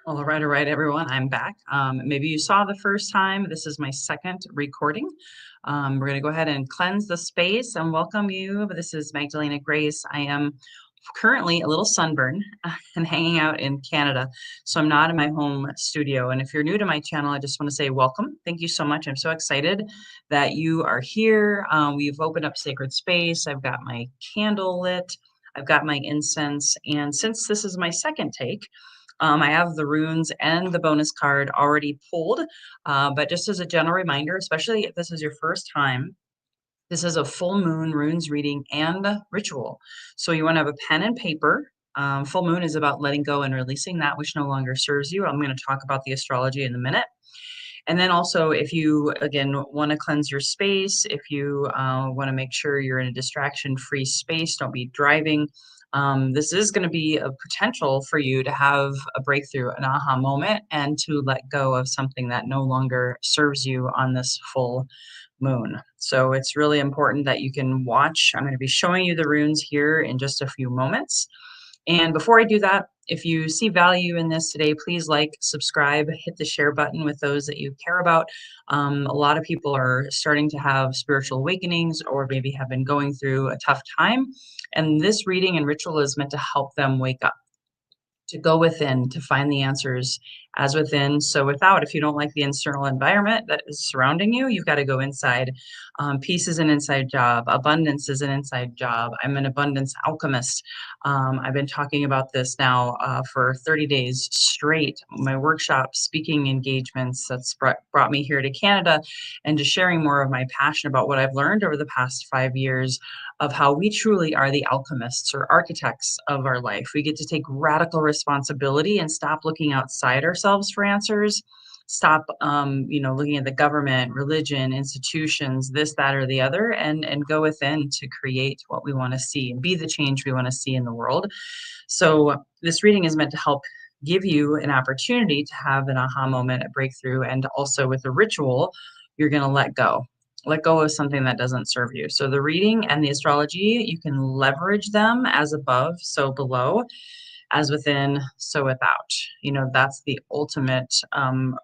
All right, everyone. I'm back. Maybe you saw the first time. This is my second recording. We're going to go ahead and cleanse the space and welcome you. This is Magdalena Grace. I am currently a little sunburned and hanging out in Canada, so I'm not in my home studio. And if you're new to my channel, I just want to say welcome. Thank you so much. I'm so excited that you are here. We've opened up sacred space. I've got my candle lit. I've got my incense. And since this is my second take, I have the runes and the bonus card already pulled, but just as a general reminder, especially if this is your first time, this is a full moon runes reading and ritual. So you want to have a pen and paper. Full moon is about letting go and releasing that which no longer serves you. I'm going to talk about the astrology in a minute. And then also, if you, again, want to cleanse your space, if you want to make sure you're in a distraction-free space, don't be driving. This is going to be a potential for you to have a breakthrough, an aha moment, and to let go of something that no longer serves you on this full moon. So it's really important that you can watch. I'm going to be showing you the runes here in just a few moments. And before I do that, if you see value in this today, please like, subscribe, hit the share button with those that you care about. A lot of people are starting to have spiritual awakenings or maybe have been going through a tough time. And this reading and ritual is meant to help them wake up, to go within, to find the answers as within, so without. If you don't like the external environment that is surrounding you, you've got to go inside. Peace is an inside job. Abundance is an inside job. I'm an abundance alchemist. I've been talking about this now for 30 days straight. My workshop speaking engagements, that's brought me here to Canada, and just sharing more of my passion about what I've learned over the past 5 years of how we truly are the alchemists or architects of our life. We get to take radical responsibility and stop looking outside ourselves for answers. Stop, looking at the government, religion, institutions, this, that, or the other, and go within to create what we want to see and be the change we want to see in the world. So this reading is meant to help give you an opportunity to have an aha moment, a breakthrough, and also with the ritual, you're going to let go of something that doesn't serve you. So the reading and the astrology, you can leverage them as above, so below, as within, so without. That's the ultimate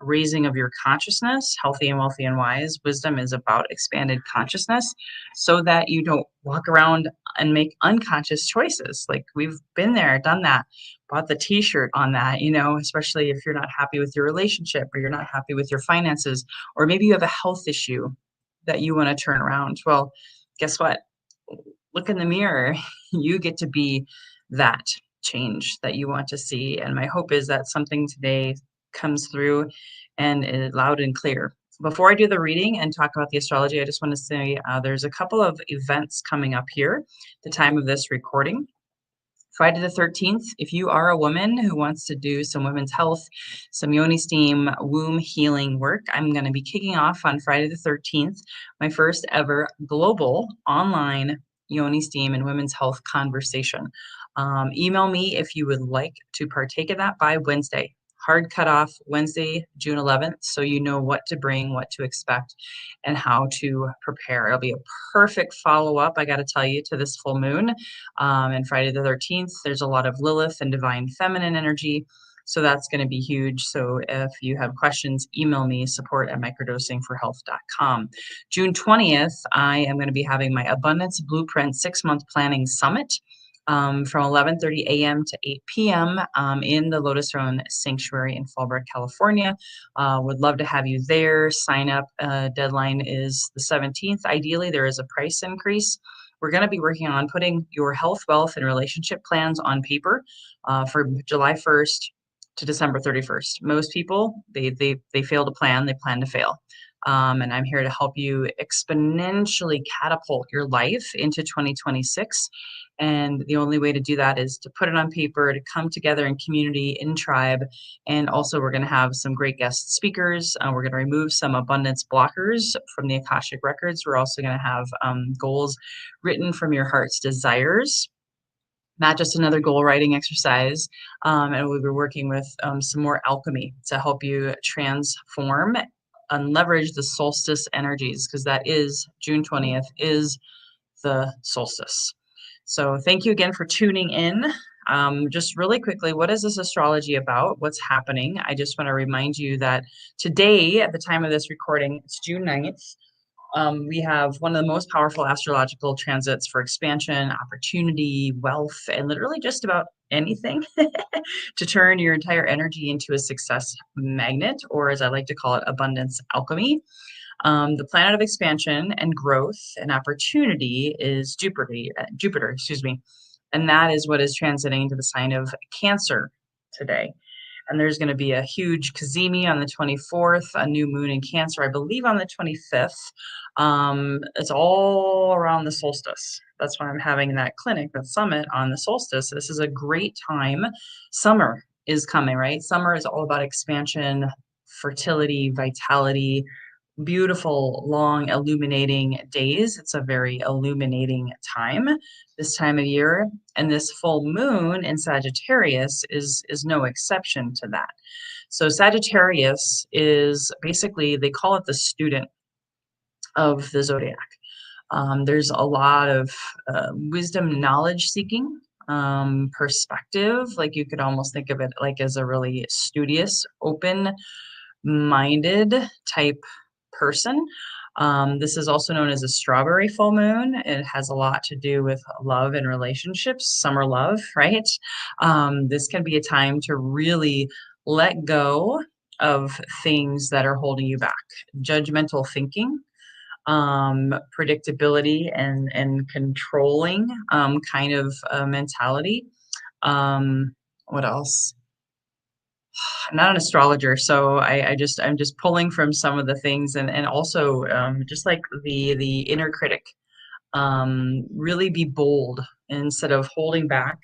raising of your consciousness. Healthy and wealthy and wise wisdom is about expanded consciousness so that you don't walk around and make unconscious choices. Like, we've been there, done that, bought the t-shirt on that, especially if you're not happy with your relationship or you're not happy with your finances, or maybe you have a health issue that you want to turn around. Well, guess what? Look in the mirror. You get to be that change that you want to see. And my hope is that something today comes through and is loud and clear. Before I do the reading and talk about the astrology, I just want to say there's a couple of events coming up here, the time of this recording. Friday the 13th, if you are a woman who wants to do some women's health, some yoni steam, womb healing work, I'm going to be kicking off on Friday the 13th, my first ever global online yoni steam and women's health conversation. Email me if you would like to partake in that by Wednesday. Hard cutoff Wednesday, June 11th, so you know what to bring, what to expect, and how to prepare. It'll be a perfect follow-up, I got to tell you, to this full moon. And Friday the 13th, there's a lot of Lilith and divine feminine energy. So that's going to be huge. So if you have questions, email me, support@microdosingforhealth.com. June 20th, I am going to be having my Abundance Blueprint 6-month planning summit. From 11:30 a.m. to 8 p.m. In the Lotus Throne Sanctuary in Fallbrook, California. Would love to have you there. Sign up. Deadline is the 17th. Ideally, there is a price increase. We're going to be working on putting your health, wealth, and relationship plans on paper from July 1st to December 31st. Most people, they fail to plan, they plan to fail. And I'm here to help you exponentially catapult your life into 2026. And the only way to do that is to put it on paper, to come together in community, in tribe. And also, we're going to have some great guest speakers. We're going to remove some abundance blockers from the Akashic Records. We're also going to have goals written from your heart's desires, not just another goal writing exercise. And we'll be working with some more alchemy to help you transform and leverage the solstice energies, because that is June 20th is the solstice. So thank you again for tuning in. Just really quickly, what is this astrology about? What's happening? I just want to remind you that today, at the time of this recording, it's June 9th. We have one of the most powerful astrological transits for expansion, opportunity, wealth, and literally just about anything to turn your entire energy into a success magnet, or as I like to call it, abundance alchemy. The planet of expansion and growth and opportunity is Jupiter, excuse me. And that is what is transiting into the sign of Cancer today. And there's going to be a huge Cazimi on the 24th, a new moon in Cancer, I believe on the 25th. It's all around the solstice. That's why I'm having that clinic, that summit on the solstice. This is a great time. Summer is coming, right? Summer is all about expansion, fertility, vitality, beautiful, long, illuminating days. It's a very illuminating time this time of year. And this full moon in Sagittarius is no exception to that. So Sagittarius is basically, they call it the student of the zodiac. There's a lot of wisdom, knowledge seeking, perspective. Like you could almost think of it like as a really studious, open-minded type person. This is also known as a strawberry full moon. It has a lot to do with love and relationships, summer love, right? This can be a time to really let go of things that are holding you back. Judgmental thinking, predictability and controlling kind of mentality. What else? I'm not an astrologer, so I'm just pulling from some of the things and also just like the inner critic. Really be bold instead of holding back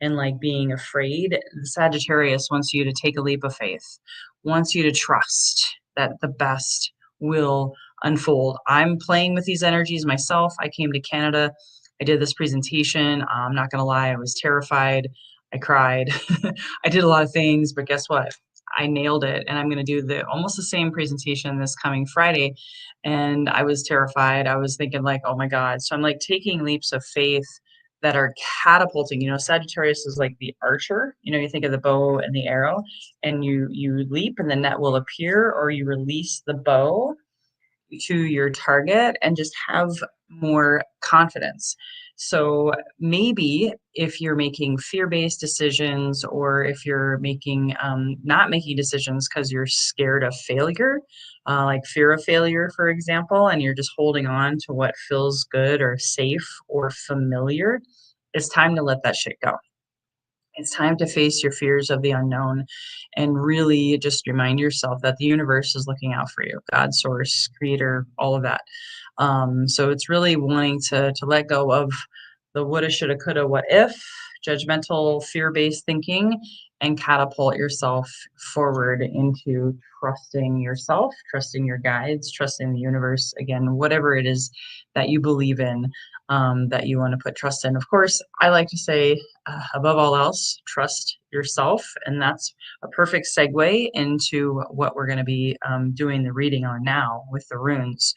and like being afraid. Sagittarius wants you to take a leap of faith, wants you to trust that the best will unfold. I'm playing with these energies myself. I came to Canada. I did this presentation. I'm not going to lie, I was terrified. I cried. I did a lot of things, but guess what? I nailed it. And I'm going to do almost the same presentation this coming Friday. And I was terrified. I was thinking like, oh my God. So I'm like taking leaps of faith that are catapulting. Sagittarius is like the archer. You think of the bow and the arrow, and you leap and the net will appear, or you release the bow to your target and just have more confidence. So maybe if you're making fear-based decisions, or if you're making not making decisions because you're scared of failure, like fear of failure, for example, and you're just holding on to what feels good or safe or familiar, it's time to let that shit go. It's time to face your fears of the unknown and really just remind yourself that the universe is looking out for you, God, source, creator, all of that. So it's really wanting to let go of the woulda, shoulda, coulda, what if, judgmental, fear-based thinking, and catapult yourself forward into trusting yourself, trusting your guides, trusting the universe, again, whatever it is that you believe in, that you want to put trust in. Of course, I like to say, above all else, trust yourself. And that's a perfect segue into what we're going to be doing the reading on now with the runes.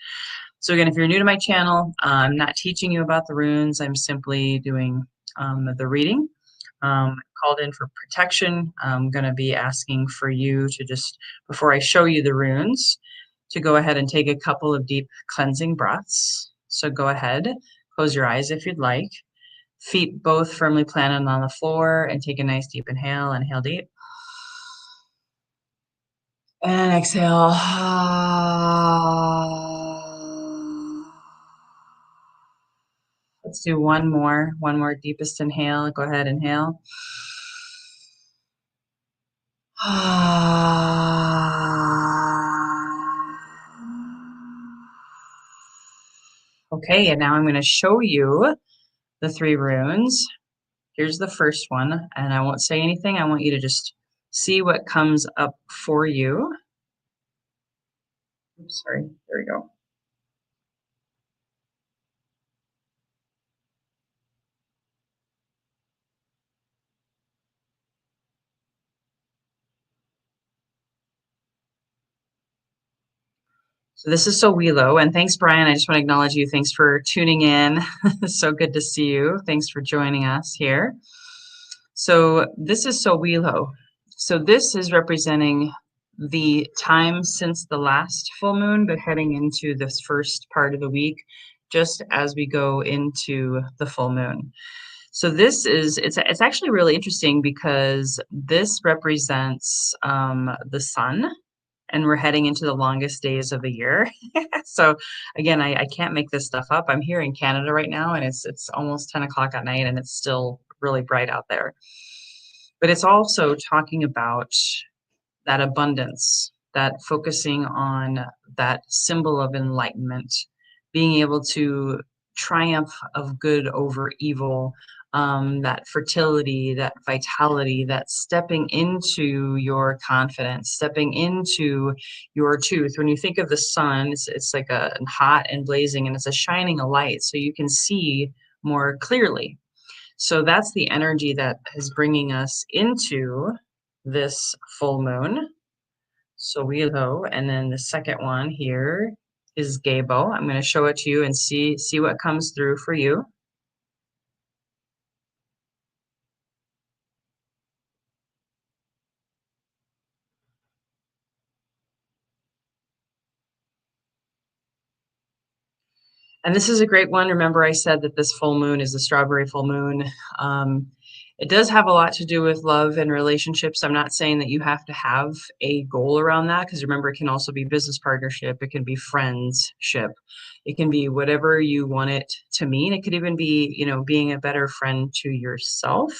So again, if you're new to my channel, I'm not teaching you about the runes. I'm simply doing the reading. Called in for protection. I'm going to be asking for you to just, before I show you the runes, to go ahead and take a couple of deep cleansing breaths. So go ahead, close your eyes if you'd like. Feet both firmly planted on the floor, and take a nice deep inhale. Inhale deep. And exhale. Let's do one more deepest inhale. Go ahead, inhale. Okay, and now I'm going to show you the 3 runes. Here's the first one, and I won't say anything. I want you to just see what comes up for you. Oops, sorry. There we go. So this is Sowilo, and thanks, Brian. I just want to acknowledge you. Thanks for tuning in. So good to see you. Thanks for joining us here. So this is Sowilo. So this is representing the time since the last full moon, but heading into this first part of the week, just as we go into the full moon. So this is it's actually really interesting because this represents the sun, and we're heading into the longest days of the year. So again, I can't make this stuff up. I'm here in Canada right now, and it's almost 10 o'clock at night, and it's still really bright out there. But it's also talking about that abundance, that focusing on that symbol of enlightenment, being able to triumph of good over evil, that fertility, that vitality, that stepping into your confidence, stepping into your truth. When you think of the sun, it's like a hot and blazing, and it's a shining a light, so you can see more clearly. So that's the energy that is bringing us into this full moon. So Wilo, and then the second one here is Gabo. I'm going to show it to you and see what comes through for you. And this is a great one. Remember, I said that this full moon is a strawberry full moon. Um, it does have a lot to do with love and relationships. I'm not saying that you have to have a goal around that, because remember, it can also be business partnership. It can be friendship. It can be whatever you want it to mean. It could even be, being a better friend to yourself.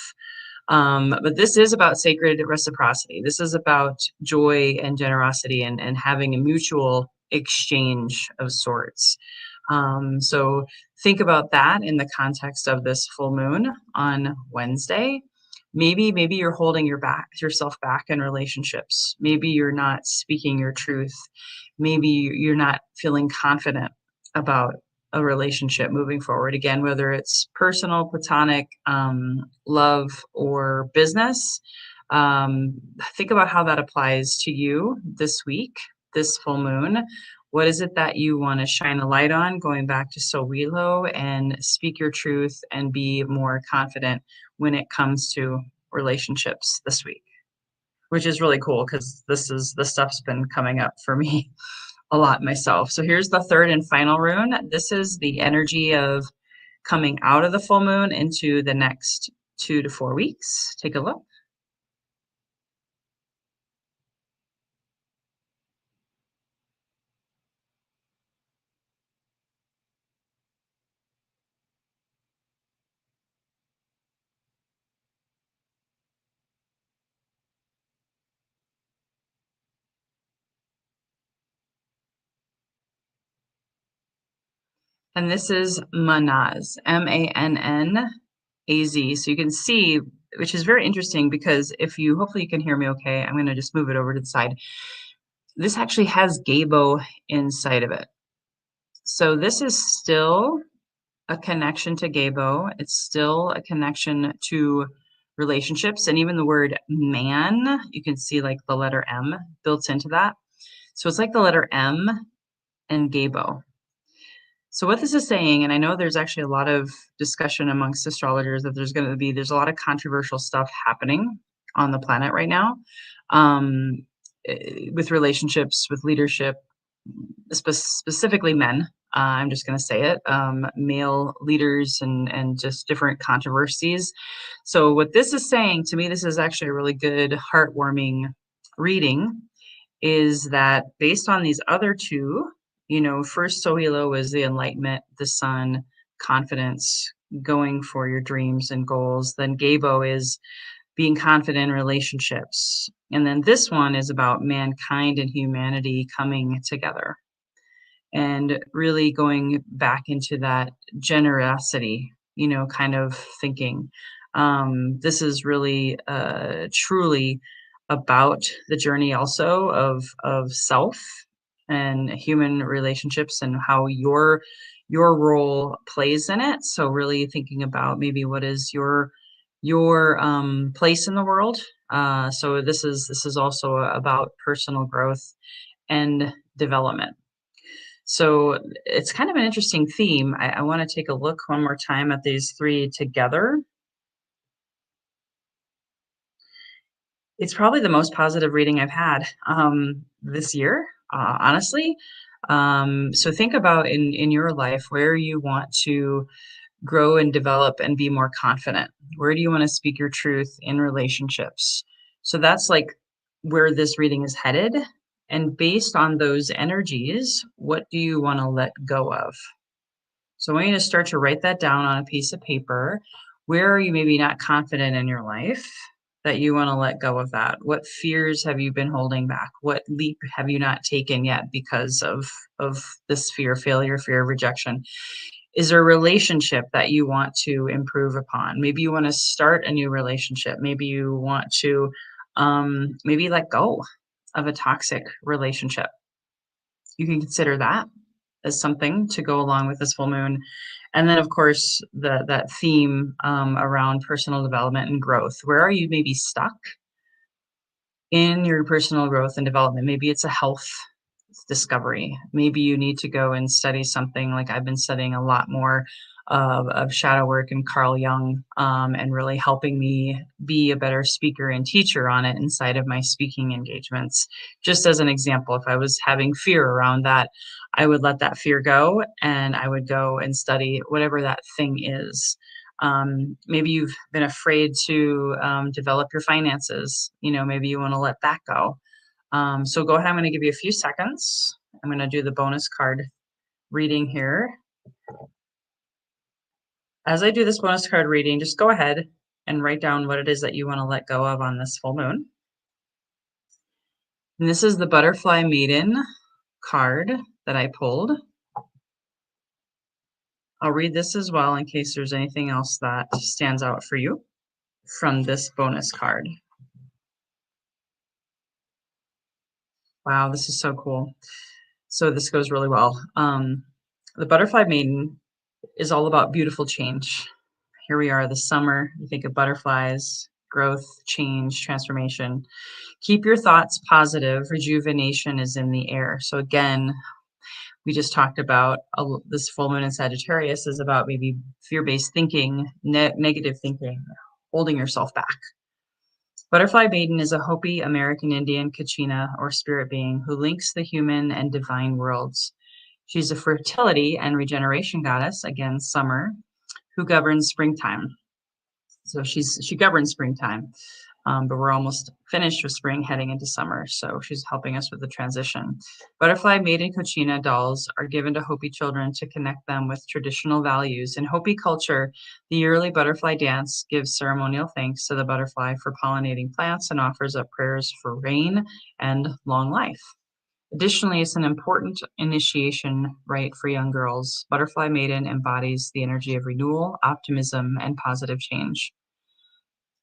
But this is about sacred reciprocity. This is about joy and generosity, and having a mutual exchange of sorts. So think about that in the context of this full moon on Wednesday. Maybe you're holding yourself back in relationships. Maybe you're not speaking your truth. Maybe you're not feeling confident about a relationship moving forward. Again, whether it's personal, platonic, love, or business. Think about how that applies to you this week, this full moon. What is it that you want to shine a light on? Going back to Sowilo, and speak your truth and be more confident when it comes to relationships this week, which is really cool because this stuff's been coming up for me a lot myself. So here's the third and final rune. This is the energy of coming out of the full moon into the next 2 to 4 weeks. Take a look. And this is Manaz, Mannaz. So you can see, which is very interesting, because hopefully you can hear me okay. I'm going to just move it over to the side. This actually has Gabo inside of it. So this is still a connection to Gabo. It's still a connection to relationships. And even the word man, you can see like the letter M built into that. So it's like the letter M and Gabo. So what this is saying, and I know there's actually a lot of discussion amongst astrologers that there's a lot of controversial stuff happening on the planet right now, um, with relationships, with leadership, specifically men. I'm just going to say it, male leaders, and just different controversies. So what this is saying to me, this is actually a really good, heartwarming reading, is that based on these other two, first Sohilo was the enlightenment, the sun, confidence, going for your dreams and goals. Then Gabo is being confident in relationships. And then this one is about mankind and humanity coming together and really going back into that generosity, kind of thinking. This is really truly about the journey also of self and human relationships, and how your role plays in it. So really thinking about maybe what is your place in the world. So this is also about personal growth and development. So it's kind of an interesting theme. I want to take a look one more time at these three together. It's probably the most positive reading I've had this year, honestly. So think about in your life where you want to grow and develop and be more confident. Where do you want to speak your truth in relationships? So that's like where this reading is headed. And based on those energies, what do you want to let go of? So I want you to start to write that down on a piece of paper. Where are you maybe not confident in your life that you want to let go of that? What fears have you been holding back? What leap have you not taken yet because of this fear, failure, fear of rejection? Is there a relationship that you want to improve upon? Maybe you want to start a new relationship. Maybe you want to maybe let go of a toxic relationship. You can consider that as something to go along with this full moon. And then, of course, that theme around personal development and growth. Where are you maybe stuck in your personal growth and development? Maybe it's a health discovery. Maybe you need to go and study something like I've been studying a lot more of shadow work and Carl Jung, and really helping me be a better speaker and teacher on it inside of my speaking engagements. Just as an example, if I was having fear around that, I would let that fear go and I would go and study whatever that thing is. Maybe you've been afraid to develop your finances. Maybe you want to let that go. So go ahead. I'm going to give you a few seconds. I'm going to do the bonus card reading here. As I do this bonus card reading, just go ahead and write down what it is that you want to let go of on this full moon. And this is the Butterfly Maiden card that I pulled. I'll read this as well in case there's anything else that stands out for you from this bonus card. Wow, this is so cool. So this goes really well. The Butterfly Maiden is all about beautiful change. Here we are, the summer. You think of butterflies, growth, change, transformation. Keep your thoughts positive. Rejuvenation is in the air. So again, we just talked about this full moon in Sagittarius is about maybe fear-based thinking, negative thinking, holding yourself back. Butterfly Maiden is a Hopi American Indian Kachina or spirit being who links the human and divine worlds. She's a fertility and regeneration goddess, again, summer, who governs springtime. So she governs springtime, but we're almost finished with spring, heading into summer. So she's helping us with the transition. Butterfly Maiden Cochina dolls are given to Hopi children to connect them with traditional values. In Hopi culture, the yearly butterfly dance gives ceremonial thanks to the butterfly for pollinating plants and offers up prayers for rain and long life. Additionally, it's an important initiation rite for young girls. Butterfly Maiden embodies the energy of renewal, optimism, and positive change.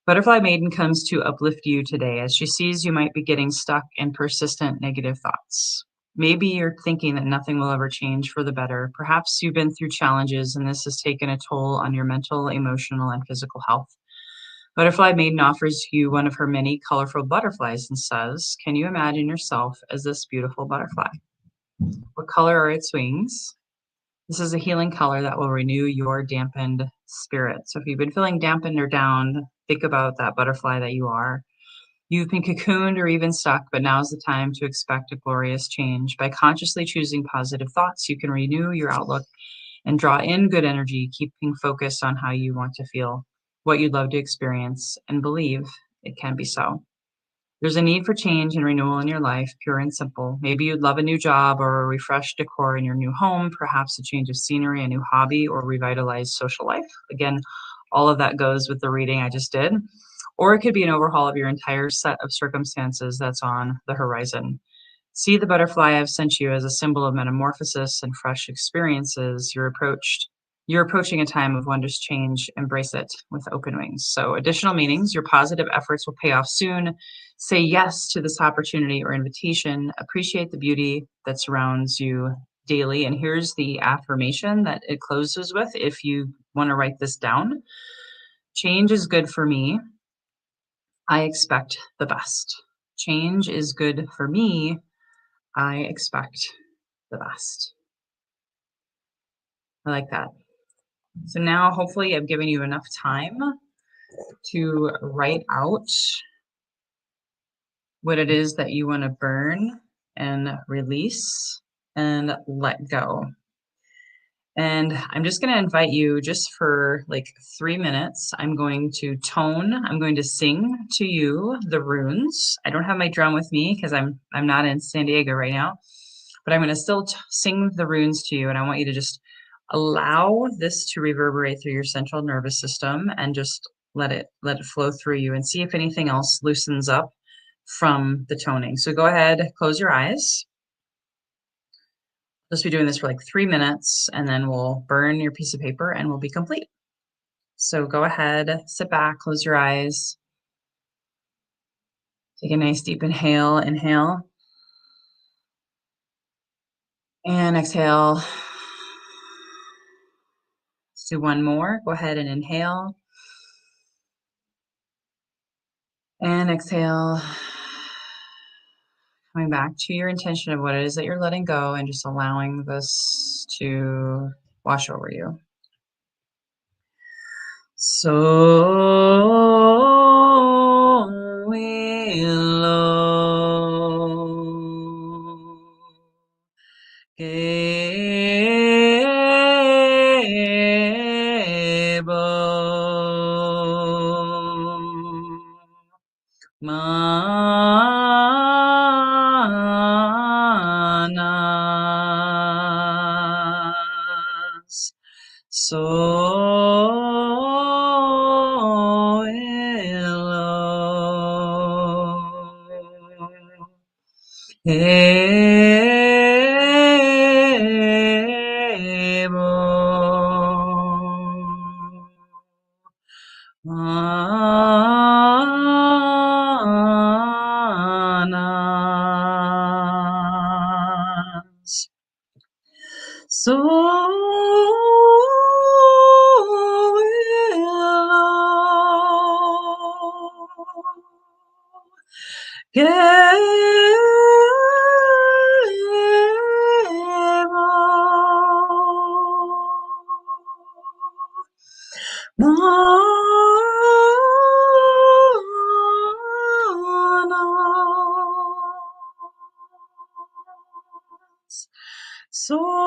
Butterfly Maiden comes to uplift you today as she sees you might be getting stuck in persistent negative thoughts. Maybe you're thinking that nothing will ever change for the better. Perhaps you've been through challenges and this has taken a toll on your mental, emotional, and physical health. Butterfly Maiden offers you one of her many colorful butterflies and says, "Can you imagine yourself as this beautiful butterfly? What color are its wings?" This is a healing color that will renew your dampened spirit. So if you've been feeling dampened or down, think about that butterfly that you are. You've been cocooned or even stuck, but now's the time to expect a glorious change. By consciously choosing positive thoughts, you can renew your outlook and draw in good energy, keeping focused on how you want to feel, what you'd love to experience, and believe it can be so. There's a need for change and renewal in your life, pure and simple. Maybe you'd love a new job or a refreshed decor in your new home, perhaps a change of scenery, a new hobby, or revitalized social life. Again, all of that goes with the reading I just did. Or it could be an overhaul of your entire set of circumstances that's on the horizon. See the butterfly I've sent you as a symbol of metamorphosis and fresh experiences. You're approaching a time of wondrous change. Embrace it with open wings. So additional meanings, your positive efforts will pay off soon. Say yes to this opportunity or invitation. Appreciate the beauty that surrounds you daily. And here's the affirmation that it closes with if you want to write this down. Change is good for me. I expect the best. Change is good for me. I expect the best. I like that. So now hopefully I've given you enough time to write out what it is that you want to burn and release and let go. And I'm just going to invite you just for like 3 minutes. I'm going to sing to you the runes. I don't have my drum with me because I'm not in San Diego right now, but I'm going to still sing the runes to you. And I want you to just allow this to reverberate through your central nervous system and just let it flow through you and see if anything else loosens up from the toning. So go ahead, close your eyes. Just be doing this for like 3 minutes, and then we'll burn your piece of paper and we'll be complete. So go ahead, sit back, close your eyes. Take a nice deep inhale, inhale. And exhale. Let's do one more. Go ahead and inhale. And exhale. Coming back to your intention of what it is that you're letting go and just allowing this to wash over you. So willow gebo manas so manas. So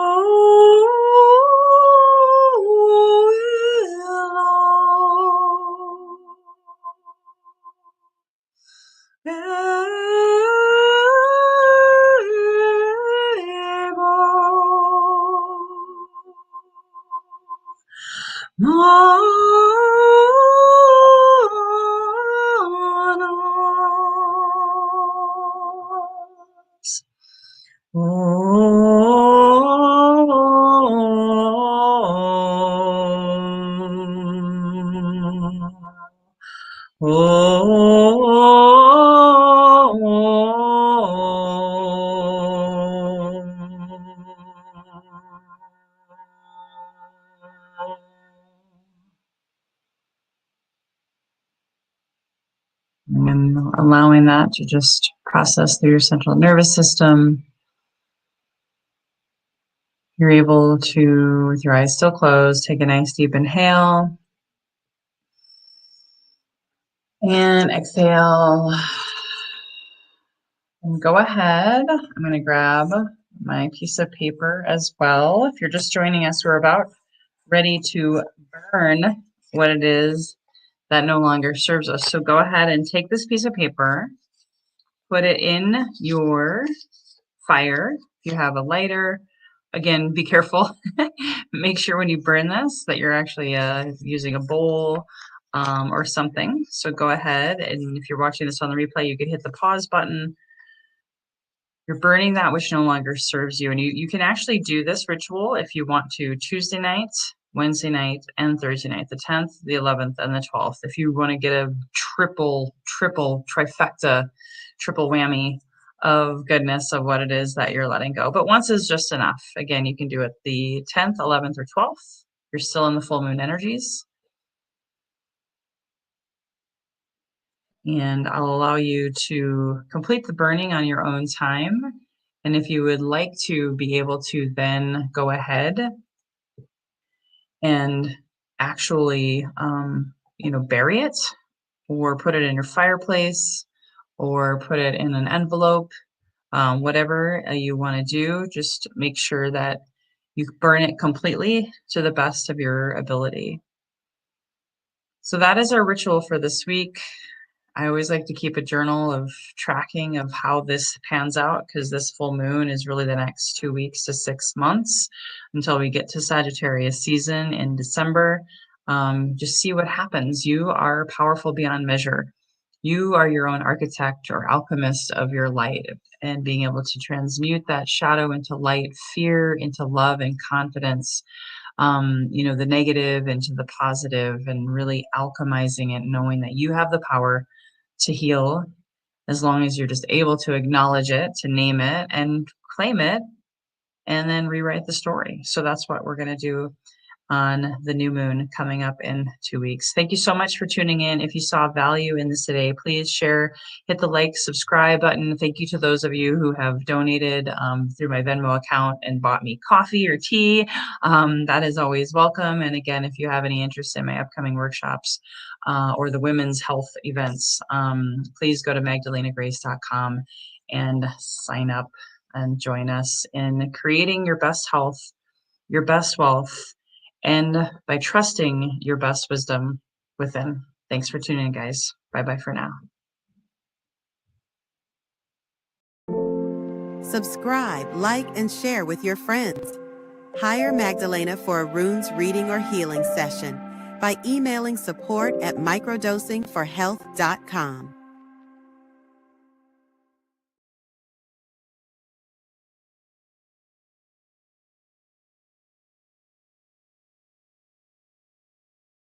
and allowing that to just process through your central nervous system. You're able to, with your eyes still closed, take a nice deep inhale and exhale. And go ahead. I'm going to grab my piece of paper as well. If you're just joining us, we're about ready to burn what it is that no longer serves us. So go ahead and take this piece of paper, put it in your fire. If you have a lighter, again, be careful. Make sure when you burn this that you're actually using a bowl or something. So go ahead, and if you're watching this on the replay, you could hit the pause button. You're burning that which no longer serves you. And you can actually do this ritual if you want to Tuesday night, Wednesday night, and Thursday night, the 10th, the 11th, and the 12th. If you want to get a triple, trifecta, triple whammy of goodness of what it is that you're letting go. But once is just enough. Again, you can do it the 10th, 11th, or 12th. You're still in the full moon energies. And I'll allow you to complete the burning on your own time. And if you would like to be able to then go ahead and actually, bury it or put it in your fireplace or put it in an envelope. Whatever you want to do, just make sure that you burn it completely to the best of your ability. So that is our ritual for this week. I always like to keep a journal of tracking of how this pans out, because this full moon is really the next 2 weeks to 6 months until we get to Sagittarius season in December. Just see what happens. You are powerful beyond measure. You are your own architect or alchemist of your light, and being able to transmute that shadow into light, fear into love and confidence, the negative into the positive, and really alchemizing it, knowing that you have the power to heal as long as you're just able to acknowledge it, to name it and claim it, and then rewrite the story. So that's what we're going to do on the new moon coming up in 2 weeks. Thank you so much for tuning in. If you saw value in this today, please share, hit the like, subscribe button. Thank you to those of you who have donated through my Venmo account and bought me coffee or tea. That is always welcome. And again, if you have any interest in my upcoming workshops or the women's health events, please go to magdalenagrace.com and sign up and join us in creating your best health, your best wealth, and by trusting your best wisdom within. Thanks for tuning in, guys. Bye-bye for now. Subscribe, like, and share with your friends. Hire Magdalena for a runes reading or healing session by emailing support@microdosingforhealth.com.